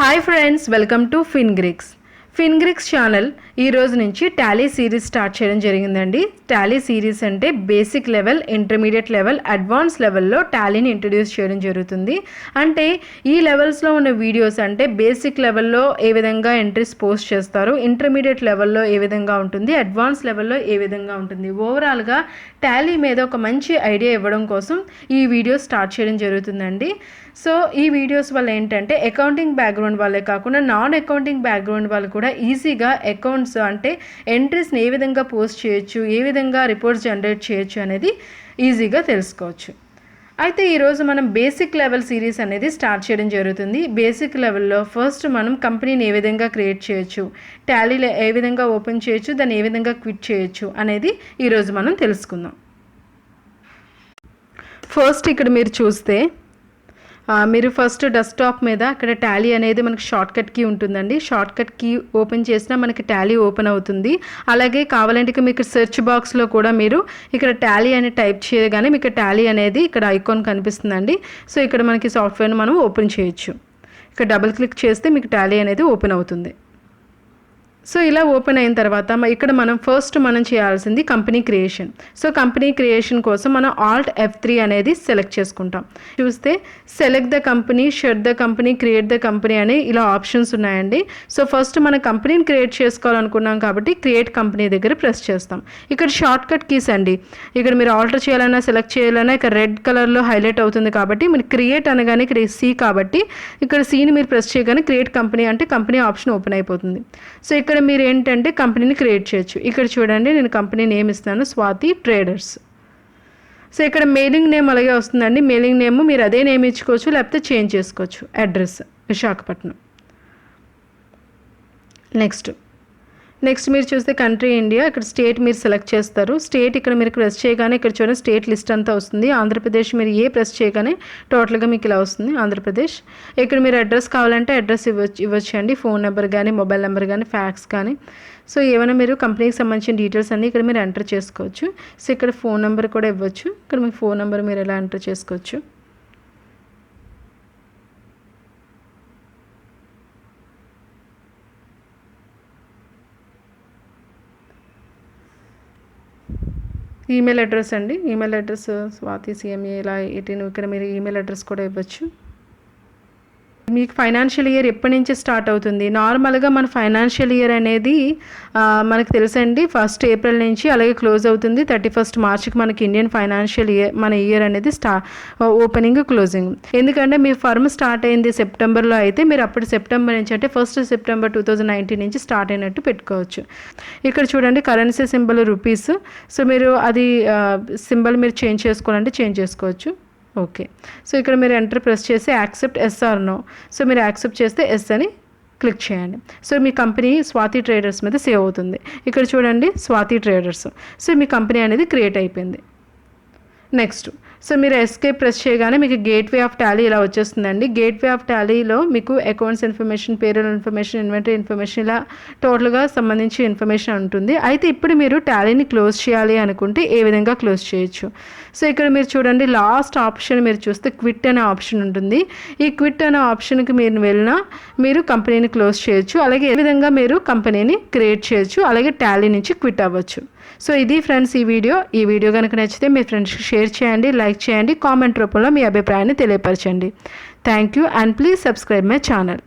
Hi friends, welcome to Fingrix channel. ఈ రోజు నుంచి టాలీ సిరీస్ స్టార్ట్ చేయడం జరిగిందండి. టాలీ సిరీస్ అంటే basic level, intermediate level, advance లెవెల్లో టాలీని ఇంట్రడ్యూస్ చేయడం జరుగుతుంది. అంటే ఈ లెవెల్స్లో ఉన్న వీడియోస్ అంటే బేసిక్ లెవెల్లో ఏ విధంగా ఎంట్రీస్ పోస్ట్ చేస్తారు, ఇంటర్మీడియట్ లెవెల్లో ఏ విధంగా ఉంటుంది, అడ్వాన్స్ లెవెల్లో ఏ విధంగా ఉంటుంది, ఓవరాల్గా టాలీ మీద ఒక మంచి ఐడియా ఇవ్వడం కోసం ఈ వీడియో స్టార్ట్ చేయడం జరుగుతుందండి. సో ఈ వీడియోస్ వల్ల ఏంటంటే అకౌంటింగ్ బ్యాక్గ్రౌండ్ వాళ్ళే కాకుండా నాన్ అకౌంటింగ్ బ్యాక్గ్రౌండ్ వాళ్ళు కూడా ఈజీగా అకౌంట్స్ అంటే ఎంట్రీస్ని ఏ విధంగా పోస్ట్ చేయొచ్చు, ఏ విధంగా రిపోర్ట్స్ జనరేట్ చేయొచ్చు అనేది ఈజీగా తెలుసుకోవచ్చు. అయితే ఈరోజు మనం బేసిక్ లెవెల్ సిరీస్ అనేది స్టార్ట్ చేయడం జరుగుతుంది. బేసిక్ లెవెల్లో ఫస్ట్ మనం కంపెనీని ఏ విధంగా క్రియేట్ చేయొచ్చు, టాలీలో ఏ విధంగా ఓపెన్ చేయొచ్చు, దాన్ని ఏ విధంగా క్విట్ చేయొచ్చు అనేది ఈరోజు మనం తెలుసుకుందాం. ఫస్ట్ ఇక్కడ మీరు చూస్తే మీరు ఫస్ట్ డెస్క్టాప్ మీద అక్కడ టాలీ అనేది మనకి షార్ట్కట్ కీ ఉంటుందండి. షార్ట్కట్ కీ ఓపెన్ చేసినా మనకి టాలీ ఓపెన్ అవుతుంది. అలాగే కావాలంటే మీకు సెర్చ్ బాక్స్లో కూడా మీరు ఇక్కడ టాలీ అని టైప్ చేయగానే మీకు టాలీ అనేది ఇక్కడ ఐకాన్ కనిపిస్తుందండి. సో ఇక్కడ మనకి సాఫ్ట్వేర్ని మనం ఓపెన్ చేయొచ్చు. ఇక్కడ డబుల్ క్లిక్ చేస్తే మీకు టాలీ అనేది ఓపెన్ అవుతుంది. సో ఇలా ఓపెన్ అయిన తర్వాత ఇక్కడ మనం చేయాల్సింది company creation. So company creation కోసం మనం ఆల్ట్ F3 అనేది సెలెక్ట్ చేసుకుంటాం. చూస్తే select the company, shed the company, create the company అని ఇలా ఆప్షన్స్ ఉన్నాయండి. సో ఫస్ట్ మన కంపెనీని క్రియేట్ చేసుకోవాలనుకున్నాం కాబట్టి క్రియేట్ కంపెనీ దగ్గర ప్రెస్ చేస్తాం. ఇక్కడ షార్ట్ కట్ కీస్ అండి. ఇక్కడ మీరు ఆల్టర్ చేయాలన్నా సెలెక్ట్ చేయాలన్నా ఇక్కడ రెడ్ కలర్లో హైలైట్ అవుతుంది కాబట్టి మీరు క్రియేట్ అనగానే ఇక్కడ సి కాబట్టి ఇక్కడ సిని మీరు ప్రెస్ చేయగానే క్రియేట్ కంపెనీ అంటే కంపెనీ ఆప్షన్ ఓపెన్ అయిపోతుంది. సో ఇక్కడ మీరు ఏంటంటే కంపెనీని క్రియేట్ చేయొచ్చు. ఇక్కడ చూడండి, నేను కంపెనీ నేమ్ ఇస్తాను, స్వాతి ట్రేడర్స్. సో ఇక్కడ మెయిలింగ్ నేమ్ అలాగే వస్తుందండి. మెయిలింగ్ నేమ్ మీరు అదే నేమ్ ఇచ్చుకోవచ్చు, లేకపోతే చేంజ్ చేసుకోవచ్చు. అడ్రస్ విశాఖపట్నం. నెక్స్ట్ మీరు చూస్తే కంట్రీ ఇండియా. ఇక్కడ స్టేట్ మీరు సెలెక్ట్ చేస్తారు. స్టేట్ ఇక్కడ మీరు ప్రెస్ చేయగానే ఇక్కడ చూడండి స్టేట్ లిస్ట్ అంతా వస్తుంది. ఆంధ్రప్రదేశ్ మీరు ప్రెస్ చేయగానే టోటల్గా మీకు ఇలా వస్తుంది ఆంధ్రప్రదేశ్. ఇక్కడ మీరు అడ్రస్ కావాలంటే అడ్రస్ ఇవ్వచ్చు అండి. ఫోన్ నెంబర్ కానీ, మొబైల్ నెంబర్ కానీ, ఫ్యాక్స్ కానీ. సో ఏమైనా మీరు కంపెనీకి సంబంధించిన డీటెయిల్స్ అన్నీ ఇక్కడ మీరు ఎంటర్ చేసుకోవచ్చు. సో ఇక్కడ ఫోన్ నెంబర్ కూడా ఇవ్వచ్చు. ఇక్కడ మీ ఫోన్ నెంబర్ మీరు ఎలా ఎంటర్ చేసుకోవచ్చు. ఈమెయిల్ అడ్రస్ అండి. ఈమెయిల్ అడ్రస్ స్వాతి CMA ఇలా 18. ఇక్కడ మీరు ఈమెయిల్ అడ్రస్ కూడా ఇవ్వచ్చు. మీకు ఫైనాన్షియల్ ఇయర్ ఎప్పటి నుంచి స్టార్ట్ అవుతుంది? నార్మల్గా మన ఫైనాన్షియల్ ఇయర్ అనేది మనకు తెలుసండి 1 ఏప్రిల్ నుంచి అలాగే క్లోజ్ అవుతుంది. 31 మార్చికి మనకి ఇండియన్ ఫైనాన్షియల్ ఇయర్ మన ఇయర్ అనేది ఓపెనింగ్ క్లోజింగ్. ఎందుకంటే మీ ఫర్మ్ స్టార్ట్ అయింది సెప్టెంబర్లో అయితే మీరు అప్పుడు సెప్టెంబర్ నుంచి అంటే 1 సెప్టెంబర్ 2019 నుంచి స్టార్ట్ అయినట్టు పెట్టుకోవచ్చు. ఇక్కడ చూడండి కరెన్సీ సింబల్ రూపీస్. సో మీరు అది సింబల్ మీరు చేంజ్ చేసుకోవాలంటే చేంజ్ చేసుకోవచ్చు. ఓకే. సో ఇక్కడ మీరు ఎంటర్ ప్రెస్ చేసి accept yes or no. So మీరు యాక్సెప్ట్ చేస్తే ఎస్ అని క్లిక్ చేయండి. సో మీ కంపెనీ స్వాతి ట్రేడర్స్ మీద సేవ్ అవుతుంది. ఇక్కడ చూడండి స్వాతి ట్రేడర్స్. సో మీ కంపెనీ అనేది క్రియేట్ అయిపోయింది. నెక్స్ట్ సో మీరు ఎస్కేప్ ప్రెస్ చేయగానే మీకు గేట్వే ఆఫ్ టాలీ ఇలా వచ్చేస్తుందండి. గేట్వే ఆఫ్ టాలీలో మీకు accounts information, payroll information, inventory information ఇలా టోటల్గా సంబంధించి ఇన్ఫర్మేషన్ ఉంటుంది. అయితే ఇప్పుడు మీరు టాలీని క్లోజ్ చేయాలి అనుకుంటే ఏ విధంగా క్లోజ్ చేయొచ్చు. సో ఇక్కడ మీరు చూడండి లాస్ట్ ఆప్షన్ మీరు చూస్తే క్విట్ అనే ఆప్షన్ ఉంటుంది. ఈ క్విట్ అనే ఆప్షన్కి మీరు వెళ్ళినా మీరు కంపెనీని క్లోజ్ చేయొచ్చు. అలాగే ఏ విధంగా మీరు కంపెనీని క్రియేట్ చేయొచ్చు, అలాగే టాలీ నుంచి క్విట్ అవ్వచ్చు. సో ఇది ఫ్రెండ్స్ ఈ వీడియో కనుక నచ్చితే మీ ఫ్రెండ్స్కి షేర్ చేయండి, లైక్ చేయండి, కామెంట్ రూపంలో మీ అభిప్రాయాన్ని తెలియపరచండి. Thank you and please subscribe my channel.